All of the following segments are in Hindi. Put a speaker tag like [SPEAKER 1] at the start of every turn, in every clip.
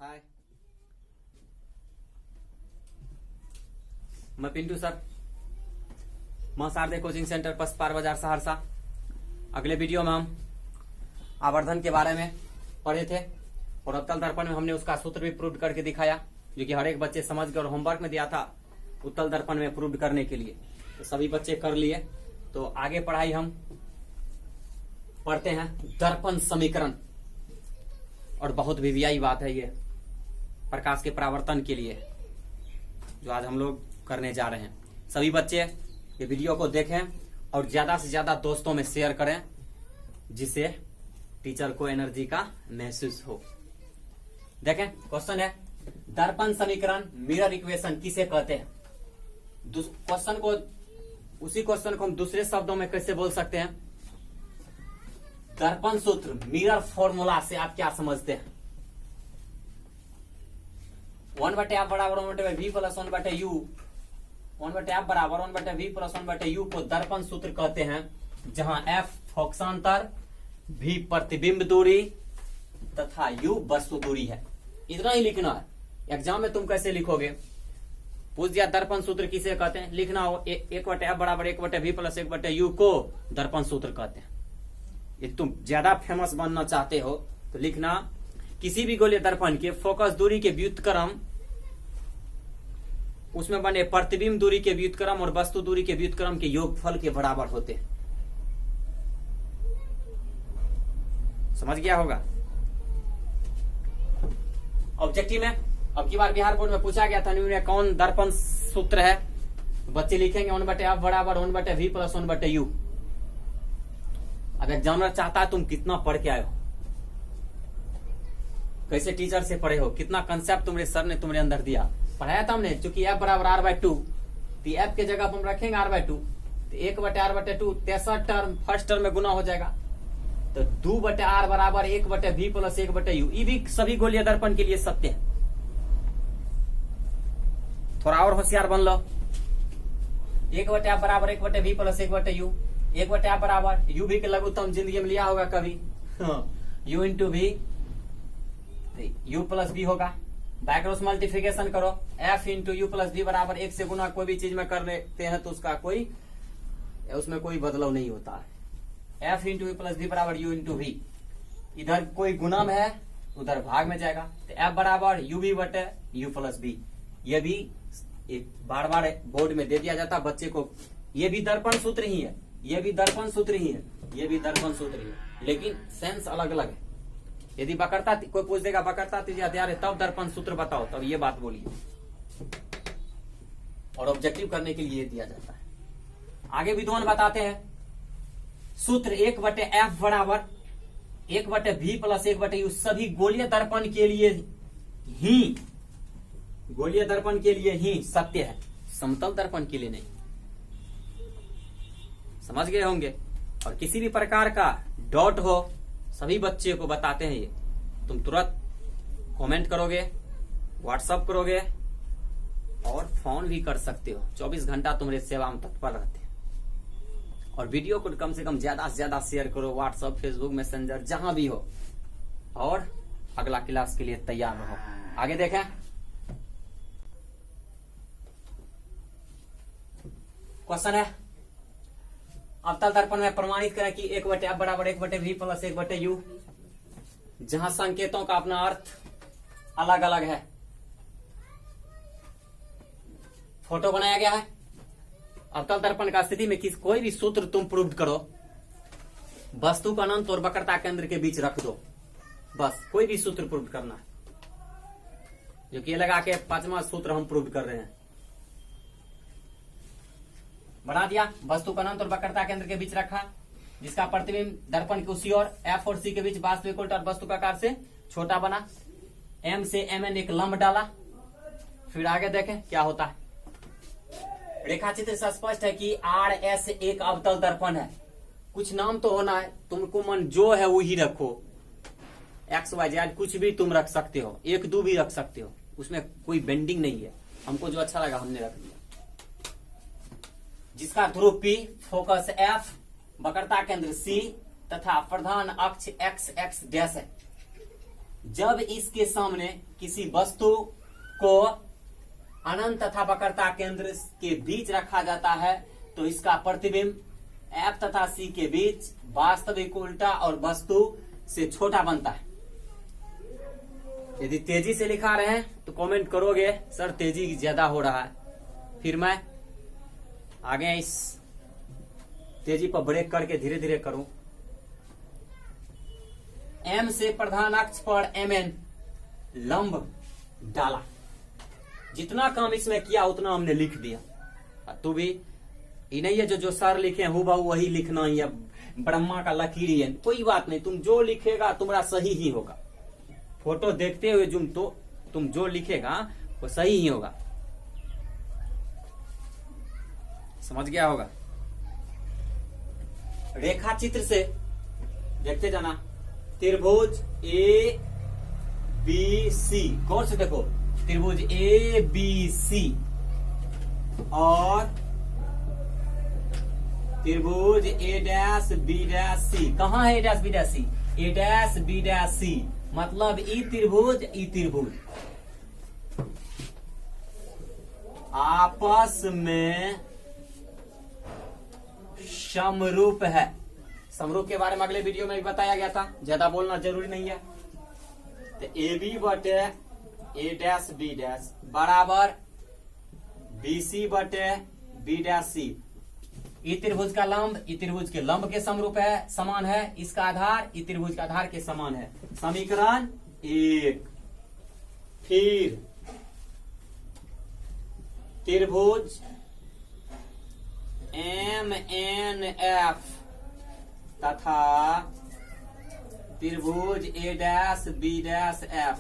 [SPEAKER 1] हाय, मैं पिंटू सर, मां शारदे कोचिंग सेंटर पस्तपार बाजार सहरसा। अगले वीडियो में हम आवर्धन के बारे में पढ़े थे और उत्तल दर्पण में हमने उसका सूत्र भी प्रूव करके दिखाया, जो कि हर एक बच्चे समझ कर होमवर्क में दिया था उत्तल दर्पण में प्रूव करने के लिए। तो सभी बच्चे कर लिए। तो आगे पढ़ाई हम पढ़ते हैं दर्पण समीकरण, और बहुत वीवीआई बात है ये प्रकाश के परावर्तन के लिए, जो आज हम लोग करने जा रहे हैं। सभी बच्चे ये वीडियो को देखें और ज्यादा से ज्यादा दोस्तों में शेयर करें, जिससे टीचर को एनर्जी का महसूस हो। देखें, क्वेश्चन है दर्पण समीकरण मिरर इक्वेशन किसे कहते हैं। क्वेश्चन को, उसी क्वेश्चन को हम दूसरे शब्दों में कैसे बोल सकते हैं। दर्पण सूत्र मिरर फॉर्मूला से आप क्या समझते हैं। 1/f बराबर 1/v प्लस 1/u, 1/f बराबर 1/v प्लस 1/u को दर्पण सूत्र कहते हैं, जहां f फोकसांतर, v प्रतिबिंब दूरी तथा u वस्तु दूरी है। इतना ही लिखना है। एग्जाम में तुम कैसे लिखोगे, पूछ दिया दर्पण सूत्र किसे कहते हैं, लिखना हो 1/f बराबर 1/v प्लस 1/u को दर्पण सूत्र कहते हैं। ये तुम ज्यादा फेमस बनना चाहते हो तो लिखना, किसी भी गोलीय दर्पण के फोकस दूरी के व्युत्क्रम, उसमें बने प्रतिबिंब दूरी के व्युत्क्रम और वस्तु दूरी के व्युत्क्रम के योगफल के बराबर होते हैं। समझ गया होगा। ऑब्जेक्टिव में अब की बार बिहार बोर्ड में पूछा गया था निम्न कौन दर्पण सूत्र है। बच्चे लिखेंगे 1/f बराबर 1/v प्लस 1/u। अब एग्जामिनर चाहता है तुम कितना पढ़ के आए हो, कैसे टीचर से पढ़े हो, कितना कंसेप्ट तुम्हारे सर ने तुम्हारे अंदर दिया। पढ़ाया था हमने, चूंकि f बराबर r/2, तो f के जगह हम रखेंगे r/2, तो 1/r/2 63 टर्म फर्स्ट टर्म में गुना हो जाएगा, तो 2/r बराबर 1/v प्लस 1/u। ये भी सभी गोलीय दर्पण के लिए सत्य है। थोड़ा और होशियार बन लो। 1/f बराबर 1/v प्लस 1/u, 1/f बराबर u भी के लघुत्तम जिंदगी में लिया होगा कभी, u into v, u plus v होगा। बैक क्रॉस मल्टीप्लिकेशन करो, f into you plus v बराबर 1 से गुना कोई भी चीज में कर लेते हैं तो उसमें कोई बदलाव नहीं होता है। f into you plus v बराबर u इंटू v, इधर कोई गुणम है उधर भाग में जाएगा, तो f बराबर u v बटे u प्लस v। ये भी बार बार बोर्ड में दे दिया जाता बच्चे को। ये भी दर्पण सूत्र ही है, ये भी दर्पण सूत्र ही है, ये भी दर्पण सूत्र ही है, लेकिन सेंस अलग अलग है। यदि बकरता कोई पूछ देगा बकरता तीज हथियार है तब दर्पण सूत्र बताओ, तब ये बात बोलिए, और ऑब्जेक्टिव करने के लिए दिया जाता है। आगे विद्वान बताते हैं सूत्र 1/f बराबर 1/v प्लस 1/u सभी गोलीय दर्पण के लिए ही, गोलीय दर्पण के लिए ही सत्य है, समतल दर्पण के लिए नहीं। समझ गए होंगे। और किसी भी प्रकार का डाउट हो सभी बच्चे को बताते हैं ये, तुम तुरंत कमेंट करोगे, व्हाट्सएप करोगे और फोन भी कर सकते हो। 24 घंटा तुम्हारे सेवा में तत्पर रहते हैं। और वीडियो को कम से कम ज्यादा से ज्यादा शेयर करो, व्हाट्सएप, फेसबुक, मैसेंजर, जहां भी हो, और अगला क्लास के लिए तैयार रहो। आगे देखें, क्वेश्चन है अवतल दर्पण में प्रमाणित करें कि 1/f बराबर 1/v प्लस 1/u, जहां संकेतों का अपना अर्थ अलग अलग है। फोटो बनाया गया है। अवतल दर्पण का स्थिति में कोई भी सूत्र तुम प्रूव करो, वस्तु का अनंत और वक्रता केंद्र के बीच रख दो, बस कोई भी सूत्र प्रूव करना है। जो कि लगा के 5वां सूत्र हम प्रूव कर रहे हैं। बना दिया, वस्तु का अनंत और वक्रता केंद्र के बीच रखा, जिसका प्रतिबिंब दर्पण की उसी ओर f और c के बीच वास्तविक और वस्तु का आकार से छोटा बना। m से mn एक लंब डाला। फिर आगे देखें क्या होता है। रेखा चित्र से स्पष्ट है कि RS एक अवतल दर्पण है। कुछ नाम तो होना है, तुमको मन जो है वही रखो, XYZ कुछ भी तुम रख सकते हो, 1-2 भी रख सकते हो, उसमें कोई बेंडिंग नहीं है। हमको जो अच्छा लगा हमने रख दिया। जिसका ध्रुव P, फोकस F, वक्रता केंद्र C तथा प्रधान अक्ष x x डैश है। जब इसके सामने किसी वस्तु को अनंत तथा वक्रता केंद्र के बीच रखा जाता है तो इसका प्रतिबिंब F तथा C के बीच वास्तविक उल्टा और वस्तु से छोटा बनता है। यदि तेजी से लिखा रहे हैं तो कमेंट करोगे सर तेजी ज्यादा हो रहा है, फिर मैं आगे इस तेजी पर ब्रेक करके धीरे धीरे करूं। M से प्रधान अक्ष पर MN लंब डाला, जितना काम इसमें किया उतना हमने लिख दिया। तू भी ये नहीं है जो सर लिखे हूबहू वही लिखना ही है, ब्रह्मा का लकीर ही है, कोई बात नहीं, तुम जो लिखेगा तुम्हारा सही ही होगा। फोटो देखते हुए तुम जो लिखेगा वो सही ही होगा, समझ गया होगा। रेखा चित्र से देखते जाना, त्रिभुज ए बी सी, गौर से देखो, त्रिभुज ए बी सी और त्रिभुज ए डैश बी डैश सी। कहाँ है ए डैश बी डैश सी? ए डैश बी डैश सी मतलब ई त्रिभुज आपस में समरूप है। समरूप के बारे में अगले वीडियो में भी बताया गया था, ज्यादा बोलना जरूरी नहीं है। तो ए बी बटे ए डैश बी डैश बराबर बी सी बटे बी डैश सी। ई त्रिभुज का लंब ई त्रिभुज के लंब के समरूप है, समान है। इसका आधार ई त्रिभुज का आधार के समान है। समीकरण 1। फिर त्रिभुज एम एन एफ तथा त्रिभुज ए डैश बी डैश एफ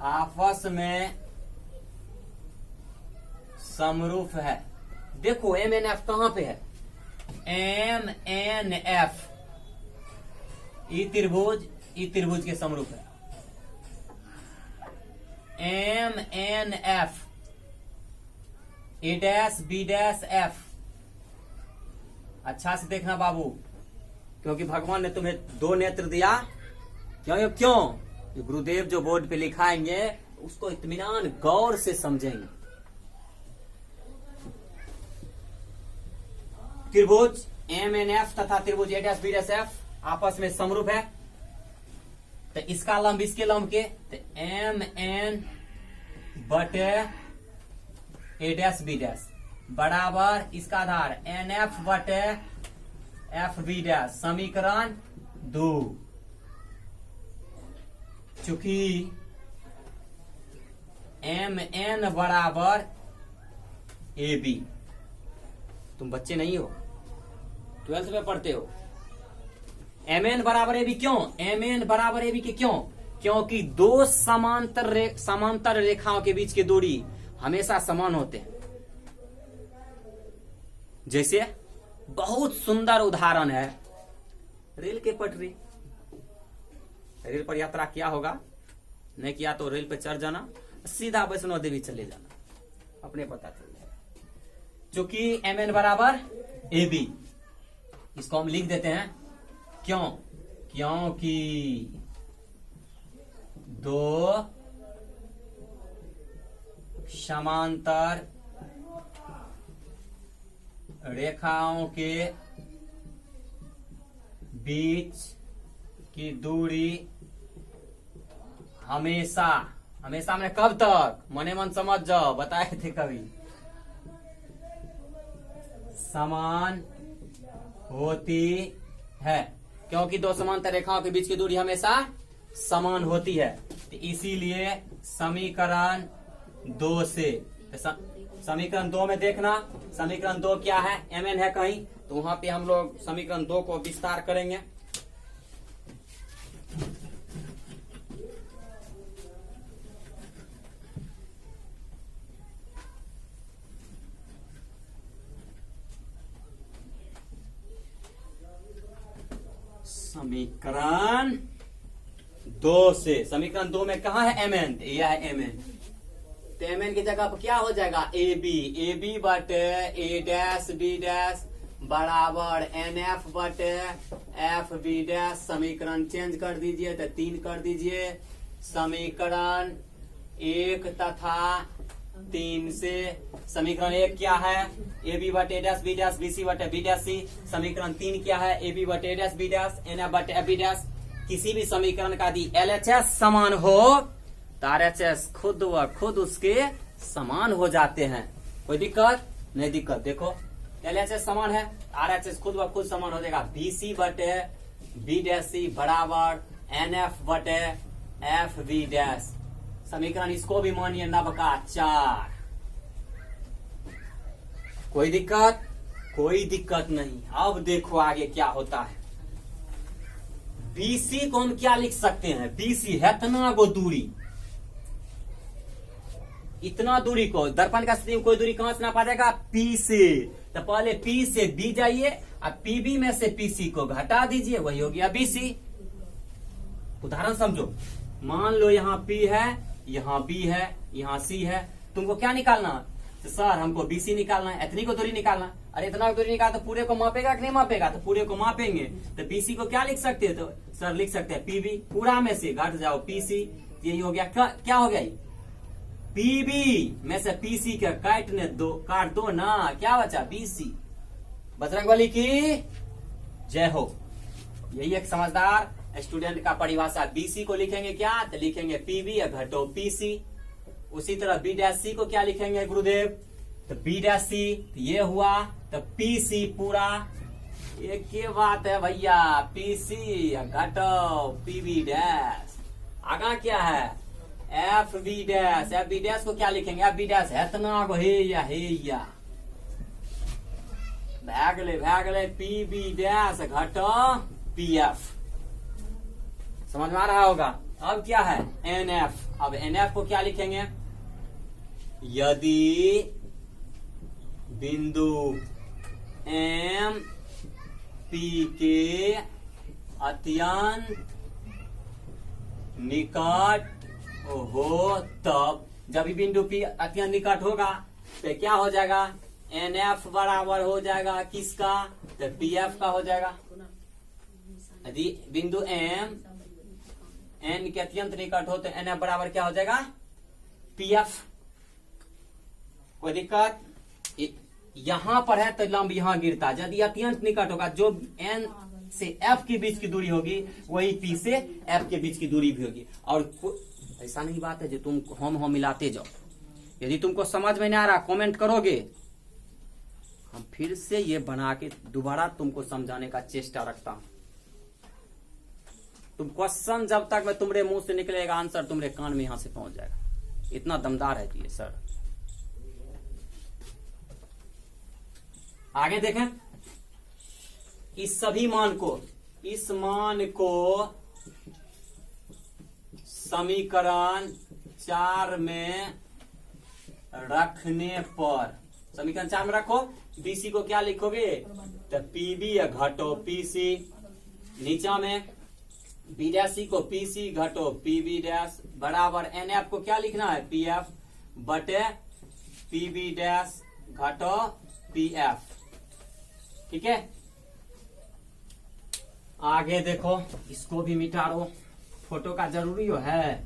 [SPEAKER 1] आपस में समरूप है। देखो एम एन एफ कहां पे है? एम एन एफ ई त्रिभुज के समरूप है। M N F A dash B dash F. अच्छा से देखना बाबू, क्योंकि भगवान ने तुम्हें 2 नेत्र दिया। क्यों? गुरुदेव जो बोर्ड पे लिखाएंगे उसको इत्मीनान गौर से समझेंगे। त्रिभुज एम एन एफ तथा त्रिभुज ए डैश बी डैश एफ आपस में समरूप है। तो इसका लंब इसके लंब के, तो एम एन बटे ए डैश बी डैश बराबर इसका आधार एन एफ बटे एफ बी डैश। समीकरण 2। चूंकि एम एन बराबर ए बी, तुम बच्चे नहीं हो, 12th में पढ़ते हो। एम एन बराबर ए बी क्यों? एम एन बराबर ए बी के क्यों? क्योंकि 2 समांतर रेखाओं के बीच की दूरी हमेशा समान होते हैं। जैसे बहुत सुंदर उदाहरण है रेल के पटरी। रेल पर यात्रा किया होगा, नहीं किया तो रेल पे चढ़ जाना, सीधा वैष्णो देवी चले जाना, अपने पता चल जाएगा। चूंकि एम एन बराबर ए बी, इसको हम लिख देते हैं। क्यों? क्योंकि 2 समांतर रेखाओं के बीच की दूरी हमेशा में कब तक? मने मन समझ जाओ, बताए थे कभी, समान होती है। क्योंकि 2 समांतर रेखाओं के बीच की दूरी हमेशा समान होती है, तो इसीलिए समीकरण 2 से, समीकरण 2 में देखना, समीकरण 2 क्या है? एम एन है कहीं, तो वहां पे हम लोग समीकरण 2 को विस्तार करेंगे। समीकरण 2 से, समीकरण 2 में कहा है? एम एन, यह है एम एन। तो एम एन की जगह पर क्या हो जाएगा? ए बी बटे ए डैश बी डैश बराबर NF बटे FB डैश। समीकरण चेंज कर दीजिए तो 3 कर दीजिए। समीकरण 1 तथा 3 से समीकरण 1 क्या है? AB बटे डैश B डैश BC बटे B डैश C। समीकरण 3 क्या है? AB बटे डैश B डैश NF बटे FB डैश। किसी भी समीकरण का यदि LHS समान हो तो RHS खुद व खुद उसके समान हो जाते हैं। कोई दिक्कत नहीं? दिक्कत देखो, LHS समान है, RHS खुद व खुद समान हो जाएगा। BC बटे B डैश C बराबर NF बटे FB डैश। समीकरण इसको भी मानिए नवका 4। कोई दिक्कत? कोई दिक्कत नहीं। अब देखो आगे क्या होता है। BC को हम क्या लिख सकते हैं? BC है इतना को दूरी, इतना दूरी को दर्पण का स्थिति में कोई दूरी कहां से नापा जाएगा? P से। तो पहले P से B जाइए और PB में से PC को घटा दीजिए, वही हो गया BC। उदाहरण समझो, मान लो यहाँ P है, यहाँ B है, यहाँ C है। तुमको क्या निकालना? तो सर हमको BC निकालना है, इतनी को दूरी निकालना। अरे इतना दूरी निकाल तो पूरे को मापेगा कि नहीं मापेगा? तो पूरे को मापेंगे। तो BC को क्या लिख सकते हैं? तो सर लिख सकते हैं PB, पूरा में से घट जाओ PC। यही हो गया। क्या हो गया? PB में से PC का काट दो ना, क्या बचा? BC। बजरंगबली की जय हो। यही एक समझदार स्टूडेंट का परिभाषा। BC को लिखेंगे क्या? तो लिखेंगे PB या घटो PC। उसी तरह B डैश C को क्या लिखेंगे गुरुदेव? तो B डैश C ये हुआ, तो PC पूरा। एक ही बात है भैया, PC या घटो PB डैश। आगा क्या है? FB dash. FB डैश को क्या लिखेंगे? FB डैश है इतना को हे या भागले PB डैश घटो PF। समझ में आ रहा होगा? अब क्या है? NF। अब NF को क्या लिखेंगे? यदि बिंदु M P के अत्यंत निकट हो, तब जब बिंदु P अत्यंत निकट होगा तो क्या हो जाएगा? NF बराबर हो जाएगा किसका? तो PF का हो जाएगा। यदि बिंदु M N के अत्यंत निकट हो तो NF बराबर क्या हो जाएगा? PF। कोई दिक्कत? यहां पर है तो लंब यहां गिरता। यदि अत्यंत निकट होगा, जो N से F के बीच की दूरी होगी वही P से F के बीच की दूरी भी होगी। और ऐसा नहीं बात है जो तुम हम मिलाते जाओ। यदि तुमको समझ में नहीं आ रहा कमेंट करोगे, हम फिर से ये बना के दोबारा तुमको समझाने का चेष्टा रखता हूं। तुम क्वेश्चन जब तक में तुम्हारे मुंह से निकलेगा, आंसर तुम्हारे कान में यहां से पहुंच जाएगा। इतना दमदार है ये सर। आगे देखें, इस सभी मान को, इस मान को समीकरण 4 में रखने पर, समीकरण 4 में रखो। BC को क्या लिखोगे? तो PB या घटो PC। नीचा में B डैश C को PC घटो PB डैश बराबर NF को क्या लिखना है? PF बटे PB डैश घटो PF। ठीक है, आगे देखो, इसको भी मिटा दो। फोटो का जरूरी है?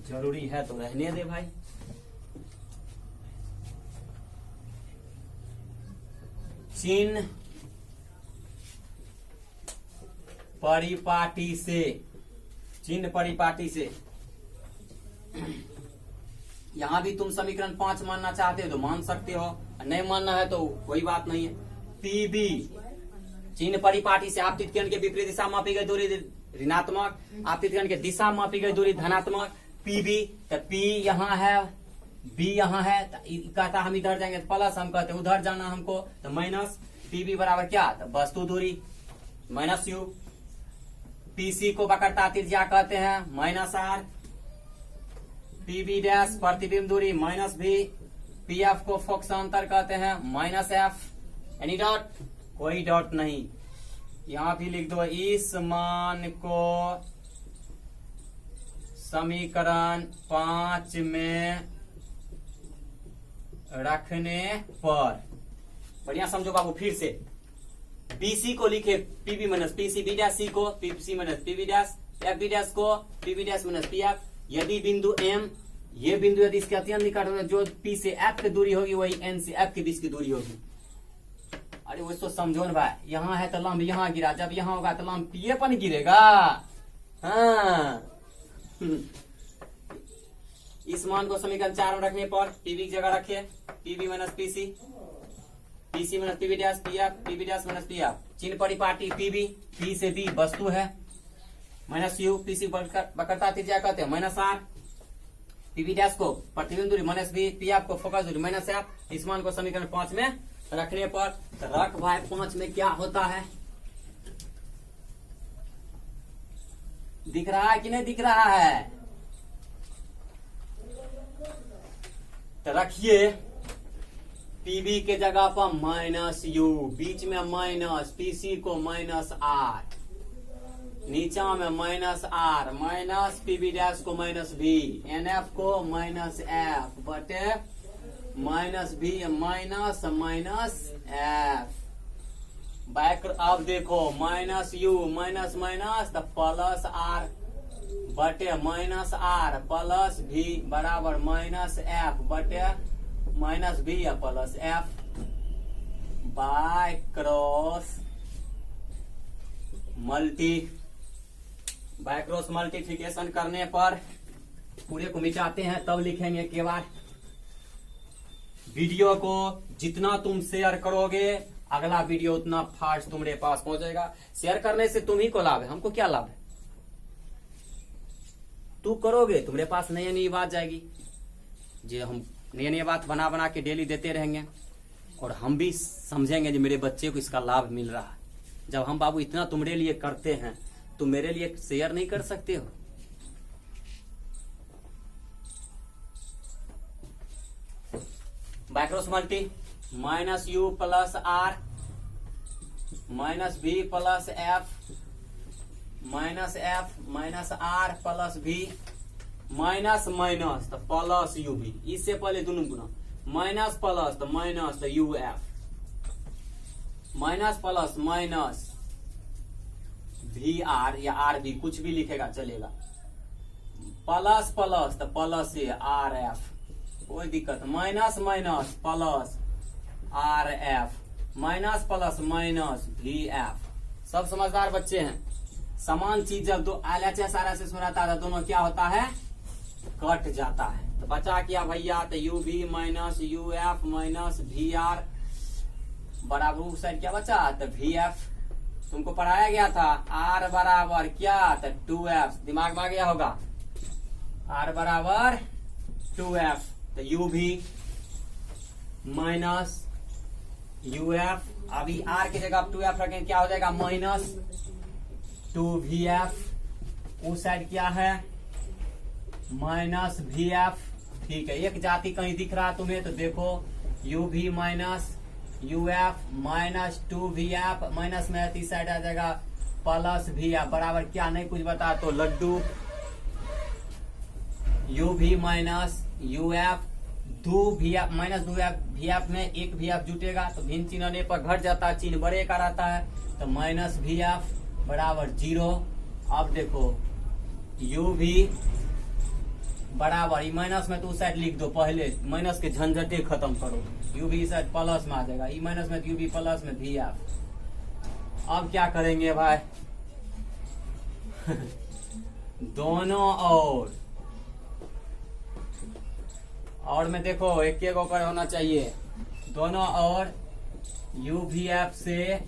[SPEAKER 1] जरूरी है तो रहने दे भाई। चिन्ह परिपाटी से, चिन्ह परिपाटी से यहां भी तुम समीकरण 5 मानना चाहते हो तो मान सकते हो, नहीं मानना है तो कोई बात नहीं है। PB चिन्ह परिपाटी से आपतित किरण के विपरीत दिशा मापी गई दूरी ऋणात्मक, आपतित किरण के दिशा मापी गई दूरी धनात्मक। PB तो P यहाँ है, B यहाँ है, कहता हम इधर जाएंगे तो प्लस, हम कहते उधर जाना हमको तो माइनस। PB बराबर क्या? तो वस्तु दूरी माइनस U। PC को वक्रता त्रिज्या कहते हैं माइनस R। PB डैश प्रतिबिंब दूरी माइनस V। PF को फोकसांतर कहते हैं माइनस F। Any dot? कोई डॉट नहीं। यहां भी लिख दो, इस मान को समीकरण 5 में रखने पर, बढ़िया समझो बाबू। फिर से बीसी को लिखे PB minus PC, B dash C को PC minus PB dash, F B dash को PB dash minus P F. यदि बिंदु एम, ये बिंदु यदि इसके अत्यंत निकट होगा, जो पी से एफ की दूरी होगी वही एन से एफ के बीच की दूरी होगी। अरे वो तो समझो ना भाई, यहाँ है तो लंब यहाँ गिरा, जब यहाँ होगा तो लंब पीए पर गिरेगा। हाँ इस मान को समीकरण 4 में रखने पर पीबी की जगह रखे PB minus PC, PC minus PB dash P F, PB dash minus P F. चिन्ह परिपाटी पीबी, पी से बी वस्तु है, माइनस यू, पीसी वक्रता त्रिज्या कहते हैं, माइनस आर, पीबी डैश को प्रतिबिंब दूरी माइनस बी, पी एफ को फोकस दूरी माइनस एफ। इस मान को समीकरण 5 में रखने पर रख भाई 5 में क्या होता है, दिख रहा है कि नहीं दिख रहा है? तो रखिए पीबी के जगह पर माइनस यू, बीच में माइनस, पीसी को माइनस आर, नीचा में minus R, minus PB dash को माइनस बी, एनएफ को माइनस एफ बटे minus B minus minus F. Back अब देखो माइनस यू माइनस माइनस तो प्लस आर बटे माइनस आर प्लस भी बराबर माइनस एफ बटे माइनस बी या plus F by cross multiplication करने पर पूरे को मिटाते हैं तब लिखेंगे के बाद। वीडियो को जितना तुम शेयर करोगे अगला वीडियो उतना फास्ट तुम्हारे पास पहुंचेगा। शेयर करने से तुम ही को लाभ है, हमको क्या लाभ है? तू करोगे तुम्हारे पास नई नई बात जाएगी, जो हम नई नई बात बना बना के डेली देते रहेंगे और हम भी समझेंगे जो मेरे बच्चे को इसका लाभ मिल रहा है। जब हम बाबू इतना तुम्हारे लिए करते हैं तुम मेरे लिए शेयर नहीं कर सकते हो? Backcross multi minus U plus R minus B plus F minus R plus B minus minus तो प्लस यू बी, इससे पहले दोनों गुना माइनस प्लस तो माइनस तो U F minus plus minus V R या आर बी कुछ भी लिखेगा चलेगा, प्लस प्लस तो प्लस से आर एफ कोई दिक्कत, minus minus plus R F minus plus minus V F. सब समझदार बच्चे हैं। समान चीज जब दो LHS RHS में रहता है दोनों क्या होता है, कट जाता है। तो बचा क्या भैया, तो U V minus U F minus V R बराबर उस साइड क्या बचा, तो वी एफ तुमको पढ़ाया गया था। आर बराबर क्या, तो 2f, दिमाग में आ गया होगा, आर बराबर 2f, तो यू भी माइनस यू एफ, अभी आर की जगह 2f रखें क्या हो जाएगा, माइनस 2vf, उस साइड क्या है माइनस vf। ठीक है, एक जाति कहीं दिख रहा तुम्हें तो देखो uv माइनस uf माइनस 2vf, माइनस में इस साइड आ जाएगा प्लस vf बराबर क्या, नहीं कुछ बता तो लड्डू uv माइनस uf 2vf माइनस 2vf में एक vf जुटेगा तो भिन्न चिन्ह आने पर घट जाता है, चिन्ह बड़े का रहता है तो माइनस vf बराबर 0। अब देखो uv बराबर माइनस में तो उस साइड लिख दो, पहले माइनस के झंझटे खत्म करो, uv साइड प्लस में आ जाएगा, ई माइनस में uv प्लस में vf। अब क्या करेंगे भाई दोनों और में देखो एक एक ऊपर होना चाहिए, दोनों और uvf से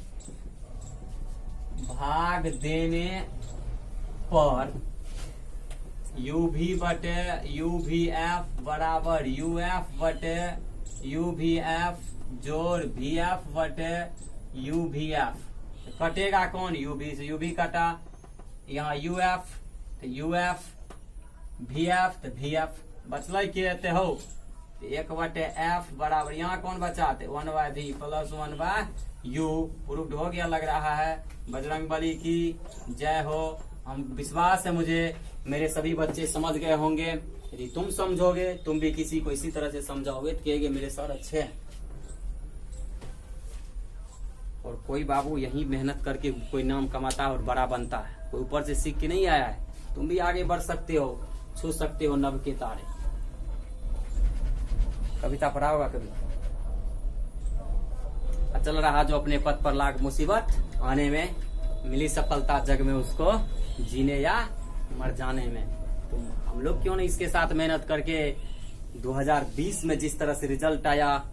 [SPEAKER 1] भाग देने पर uv बटे uvf बराबर uf बटे uvf जोड़ vf बटे uvf। कटेगा कौन, uv से uv कटा, यहाँ uf तो uf vf तो vf बचल के हो 1 बटे f बराबर यहाँ कौन बचा थे 1/v प्लस 1/u। प्रूफ हो गया लग रहा है। बजरंग बली की जय हो। हम विश्वास है मुझे मेरे सभी बच्चे समझ गए होंगे। यदि तुम समझोगे तुम भी किसी को इसी तरह से समझाओगे तो कहेंगे मेरे सर अच्छे हैं। और कोई बाबू यही मेहनत करके कोई नाम कमाता है और बड़ा बनता है, कोई ऊपर से सीख के नहीं आया है। तुम भी आगे बढ़ सकते हो, छू सकते हो नभ के तारे। कविता पढ़ा होगा कभी। चल रहा जो अपने पथ पर लाख मुसीबत आने में, मिली सफलता जग में उसको जीने या मर जाने में। तो हम लोग क्यों नहीं इसके साथ मेहनत करके 2020 में जिस तरह से रिजल्ट आया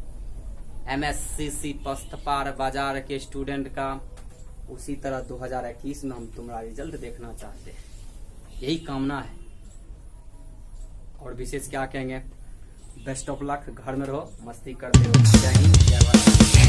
[SPEAKER 1] MSCC पस्त पार बाजार के स्टूडेंट का, उसी तरह 2021 में हम तुम्हारा रिजल्ट देखना चाहते हैं। यही कामना है। और विशेष क्या कहेंगे, बेस्ट ऑफ लक। घर में रहो, मस्ती करते रहो। जय हिंद, जय भारत।